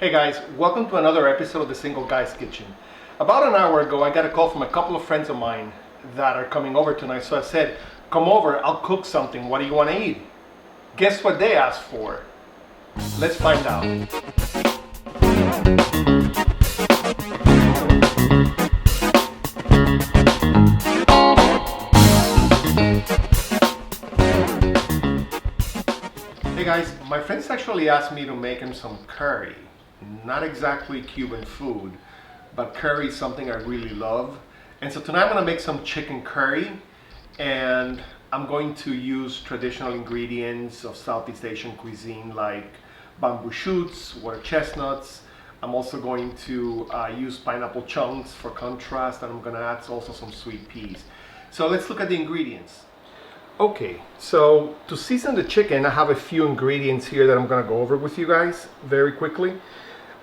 Hey guys, welcome to another episode of The Single Guy's Kitchen. About an hour ago, I got a call from a couple of friends of mine that are coming over tonight. So I said, come over, I'll cook something. What do you want to eat? Guess what they asked for? Let's find out. Hey guys, my friends actually asked me to make them some curry. Not exactly Cuban food, but curry is something I really love. And so tonight I'm gonna make some chicken curry, and I'm going to use traditional ingredients of Southeast Asian cuisine like bamboo shoots, water chestnuts. I'm also going to use pineapple chunks for contrast, and I'm gonna add also some sweet peas. So let's look at the ingredients. Okay, so to season the chicken, I have a few ingredients here that I'm gonna go over with you guys very quickly.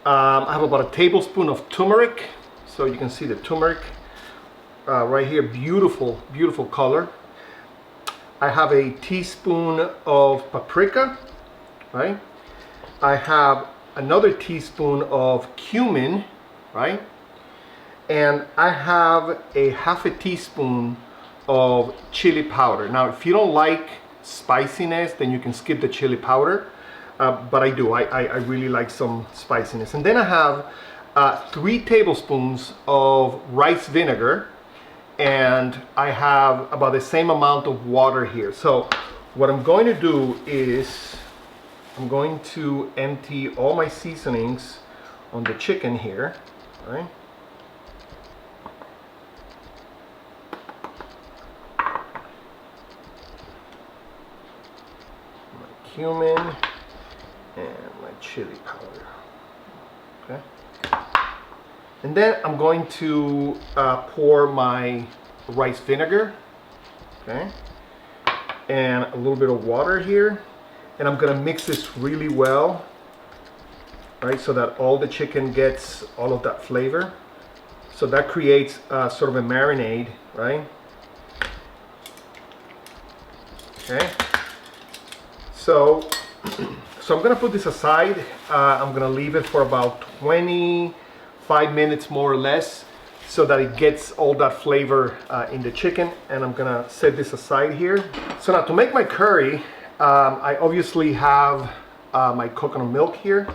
I have about a tablespoon of turmeric, so you can see the turmeric right here, beautiful, beautiful color. I have a teaspoon of paprika, right? I have another teaspoon of cumin, right? And I have a half a teaspoon of chili powder. Now, if you don't like spiciness, then you can skip the chili powder. But I do. I really like some spiciness. And then I have 3 tablespoons of rice vinegar, and I have about the same amount of water here. So what I'm going to do is I'm going to empty all my seasonings on the chicken here, right? My cumin and my chili powder. Okay, and then I'm going to pour my rice vinegar, okay, and a little bit of water here, and I'm gonna mix this really well, right, so that all the chicken gets all of that flavor. So that creates sort of a marinade, right? Okay, so I'm gonna put this aside. I'm gonna leave it for about 25 minutes more or less so that it gets all that flavor in the chicken, and I'm gonna set this aside here. So now to make my curry, I obviously have my coconut milk here.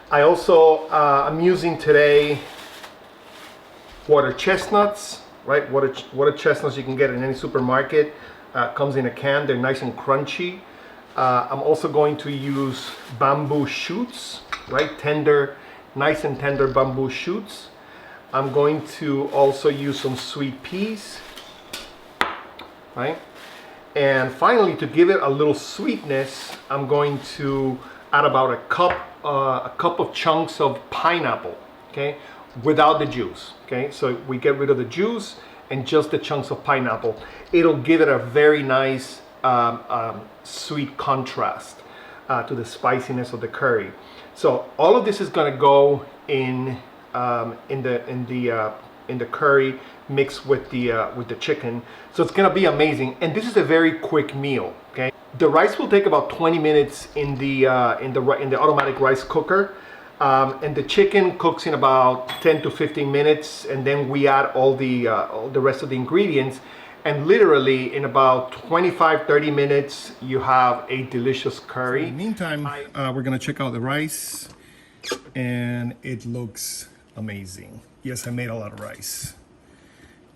I also, I'm using today water chestnuts, right? Water chestnuts you can get in any supermarket. Comes in a can, they're nice and crunchy. I'm also going to use bamboo shoots, right? Tender, nice and tender bamboo shoots. I'm going to also use some sweet peas, right? And finally, to give it a little sweetness, I'm going to add about a cup of chunks of pineapple, okay? Without the juice, okay? So we get rid of the juice and just the chunks of pineapple. It'll give it a very nice sweet contrast to the spiciness of the curry. So all of this is going to go in the curry mixed with the chicken. So it's going to be amazing. And this is a very quick meal. Okay, the rice will take about 20 minutes in the automatic rice cooker. And the chicken cooks in about 10 to 15 minutes, and then we add all the rest of the ingredients, and literally in about 25-30 minutes you have a delicious curry. So in the meantime, we're gonna check out the rice, and it looks amazing. Yes, I made a lot of rice.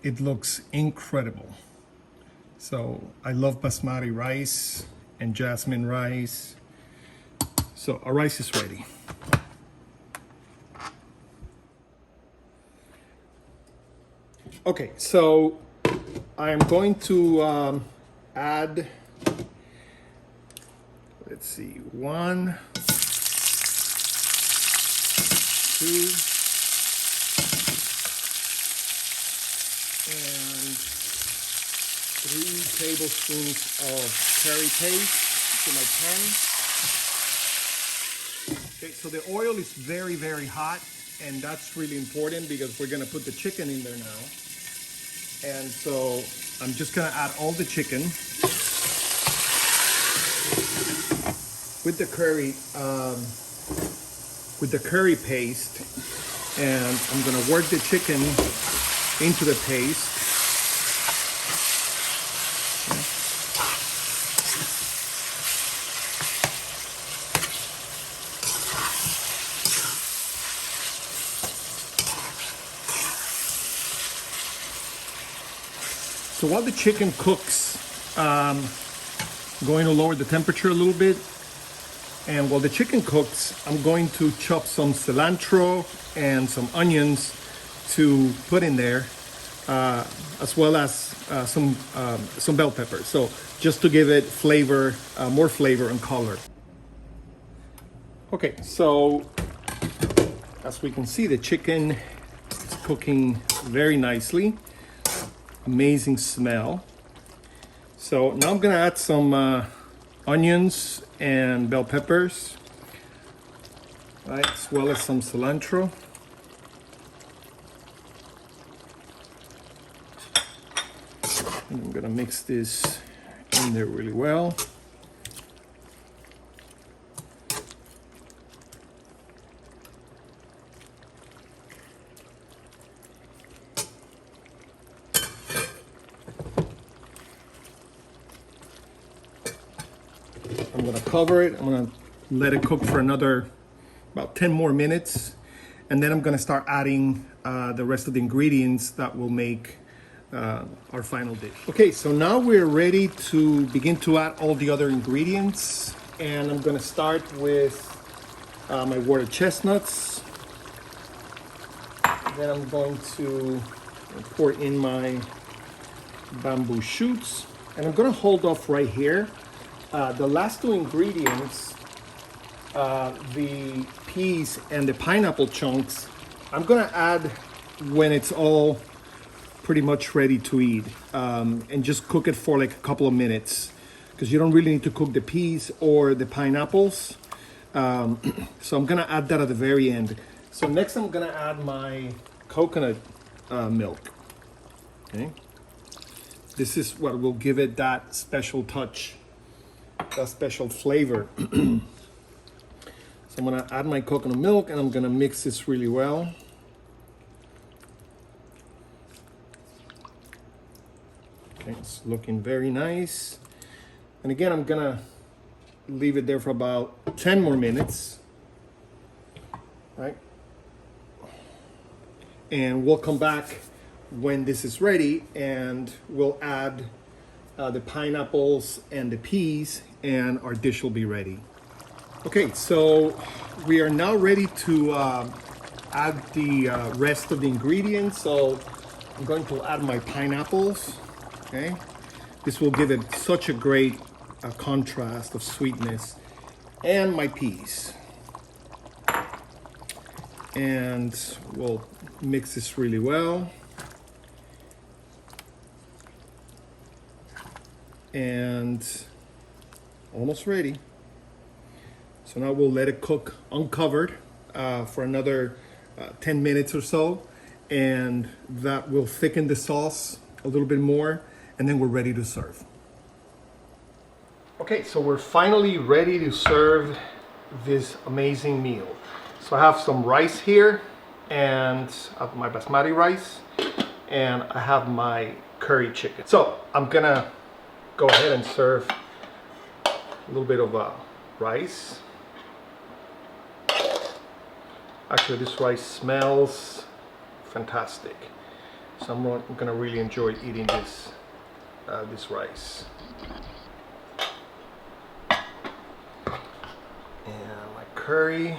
It looks incredible. So I love basmati rice and jasmine rice. So our rice is ready. Okay, so I am going to add, let's see, 1, 2, and 3 tablespoons of curry paste to my pan. Okay, so the oil is very, very hot, and that's really important because we're gonna put the chicken in there now. And so I'm just gonna add all the chicken with the curry with the curry paste, and I'm gonna work the chicken into the paste. So while the chicken cooks, I'm going to lower the temperature a little bit. And while the chicken cooks, I'm going to chop some cilantro and some onions to put in there, as well as some bell peppers. So just to give it flavor, more flavor and color. Okay, so as we can see, the chicken is cooking very nicely. Amazing smell. So now I'm gonna add some onions and bell peppers, right, as well as some cilantro. And I'm gonna mix this in there really well. I'm gonna cover it. I'm gonna let it cook for another about 10 more minutes. And then I'm gonna start adding the rest of the ingredients that will make our final dish. Okay, so now we're ready to begin to add all the other ingredients. And I'm gonna start with my water chestnuts. Then I'm going to pour in my bamboo shoots. And I'm gonna hold off right here. The last two ingredients, the peas and the pineapple chunks, I'm gonna add when it's all pretty much ready to eat, and just cook it for like a couple of minutes, because you don't really need to cook the peas or the pineapples. So I'm gonna add that at the very end. So next I'm gonna add my coconut milk. Okay, this is what will give it that special touch, that special flavor. So I'm gonna add my coconut milk and I'm gonna mix this really well. Okay, it's looking very nice. And again, I'm gonna leave it there for about 10 more minutes, right? And we'll come back when this is ready and we'll add the pineapples and the peas, and our dish will be ready. Okay, so we are now ready to add the rest of the ingredients. So I'm going to add my pineapples. Okay, this will give it such a great contrast of sweetness, and my peas. And we'll mix this really well. And almost ready. So now we'll let it cook uncovered for another 10 minutes or so, and that will thicken the sauce a little bit more, and then we're ready to serve. Okay, so we're finally ready to serve this amazing meal. So I have some rice here, and I have my basmati rice, and I have my curry chicken. So I'm gonna go ahead and serve a little bit of rice. Actually, this rice smells fantastic. So I'm gonna really enjoy eating this rice. And my curry.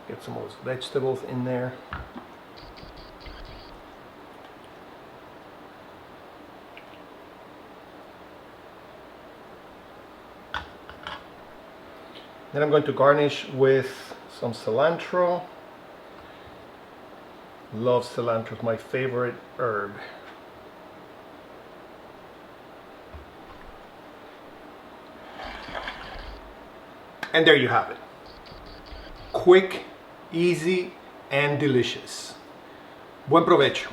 Get some of those vegetables in there. Then I'm going to garnish with some cilantro. Love cilantro, it's my favorite herb. And there you have it. Quick, easy, and delicious. Buen provecho.